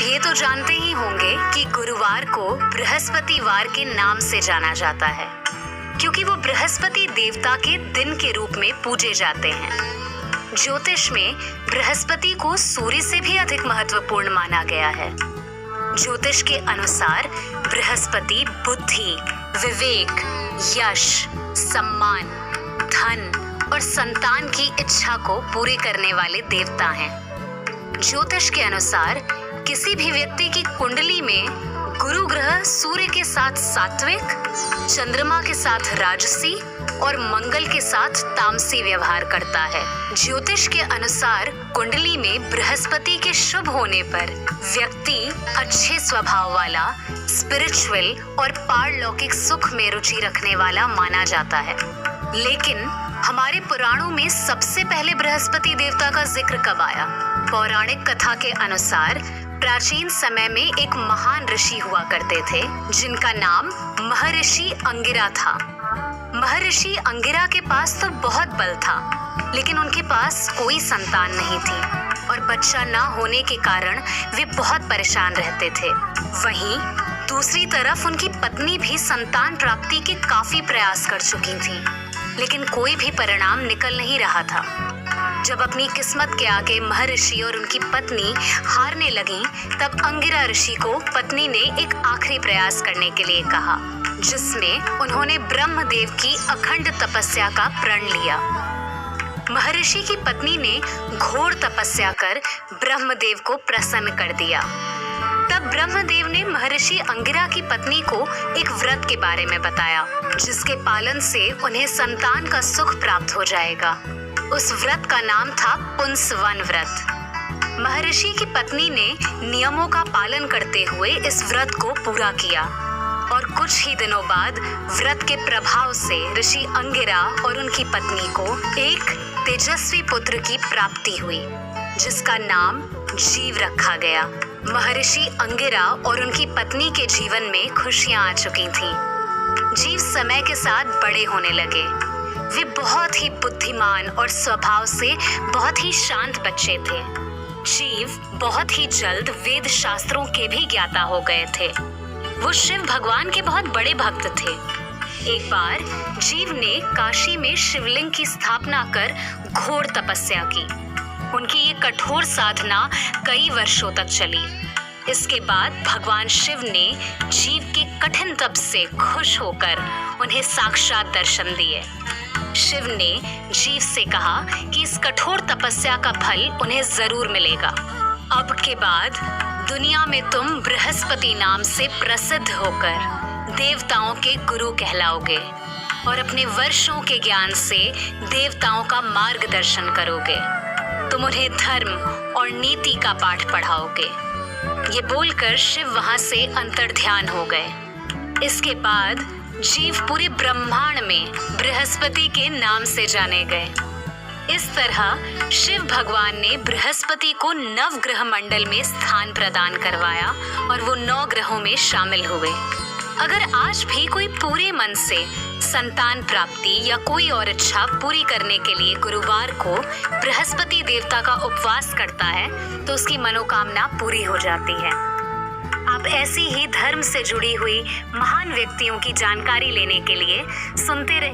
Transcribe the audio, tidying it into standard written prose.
ये तो जानते ही होंगे कि गुरुवार को बृहस्पतिवार के नाम से जाना जाता है, क्योंकि वो बृहस्पति देवता के दिन के रूप में पूजे जाते हैं। ज्योतिष में बृहस्पति को सूर्य से भी अधिक महत्वपूर्ण माना गया है। ज्योतिष के अनुसार बृहस्पति बुद्धि, विवेक, यश, सम्मान, धन और संतान की इच्छा को पूरे करने वाले देवता हैं। ज्योतिष के अनुसार किसी भी व्यक्ति की कुंडली में गुरु ग्रह सूर्य के साथ सात्विक, चंद्रमा के साथ राजसी और मंगल के साथ तामसी व्यवहार करता है। ज्योतिष के अनुसार कुंडली में बृहस्पति के शुभ होने पर व्यक्ति अच्छे स्वभाव वाला, स्पिरिचुअल और पारलौकिक सुख में रुचि रखने वाला माना जाता है। लेकिन हमारे पुराणों में सबसे पहले बृहस्पति देवता का जिक्र कब आया? पौराणिक कथा के अनुसार प्राचीन समय में एक महान ऋषि हुआ करते थे जिनका नाम महर्षि अंगिरा था। महर्षि अंगिरा के पास तो बहुत बल था, लेकिन उनके पास कोई संतान नहीं थी और बच्चा ना होने के कारण वे बहुत परेशान रहते थे। वहीं दूसरी तरफ उनकी पत्नी भी संतान प्राप्ति के काफी प्रयास कर चुकी थी, लेकिन कोई भी परिणाम निकल नहीं रहा था। जब अपनी किस्मत के आगे महर्षि और उनकी पत्नी हारने लगी, तब अंगिरा ऋषि को पत्नी ने एक आखिरी प्रयास करने के लिए कहा, जिसमें उन्होंने ब्रह्मदेव की अखंड तपस्या का प्रण लिया। महर्षि की पत्नी ने घोर तपस्या कर ब्रह्मदेव को प्रसन्न कर दिया। तब ब्रह्मदेव ने महर्षि अंगिरा की पत्नी को एक व्रत के बारे में बताया, जिसके पालन से उन्हें संतान का सुख प्राप्त हो जाएगा। उस व्रत का नाम था पुंसवन व्रत। महर्षि की पत्नी ने नियमों का पालन करते हुए इस व्रत को पूरा किया और कुछ ही दिनों बाद व्रत के प्रभाव से ऋषि अंगिरा और उनकी पत्नी को एक तेजस्वी पुत्र की प्राप्ति हुई, जिसका नाम जीव रखा गया। महर्षि अंगिरा और उनकी पत्नी के जीवन में खुशियां आ चुकी थीं। जीव समय के साथ बड़े होने लगे। वे बहुत ही बुद्धिमान और स्वभाव से बहुत ही शांत बच्चे थे। जीव बहुत ही जल्द वेद शास्त्रों के भी ज्ञाता हो गए थे। वो शिव भगवान के बहुत बड़े भक्त थे। एक बार जीव ने काशी में शिवलिंग की स्थापना कर घोर तपस्या की। उनकी ये कठोर साधना कई वर्षों तक चली। इसके बाद भगवान शिव ने जीव के कठिन तप से खुश होकर उन्हें साक्षात दर्शन दिए। शिव ने जीव से कहा कि इस कठोर तपस्या का फल उन्हें जरूर मिलेगा। अब के बाद दुनिया में तुम बृहस्पति नाम से प्रसिद्ध होकर देवताओं के गुरु कहलाओगे और अपने वर्षों के ज्ञान से देवताओं का मार्गदर्शन करोगे। तुम उन्हें धर्म और नीति का पाठ पढ़ाओगे। ये बोलकर शिव वहां से अंतर्ध्यान हो गए। इसके बाद जीव पूरे ब्रह्मांड में बृहस्पति के नाम से जाने गए। इस तरह शिव भगवान ने बृहस्पति को नवग्रह मंडल में स्थान प्रदान करवाया और वो 9 ग्रहों में शामिल हुए। अगर आज भी कोई पूरे मन से संतान प्राप्ति या कोई और इच्छा पूरी करने के लिए गुरुवार को बृहस्पति देवता का उपवास करता है, तो उसकी मनोकामना पूरी हो जाती है। आप ऐसी ही धर्म से जुड़ी हुई महान व्यक्तियों की जानकारी लेने के लिए सुनते रहिए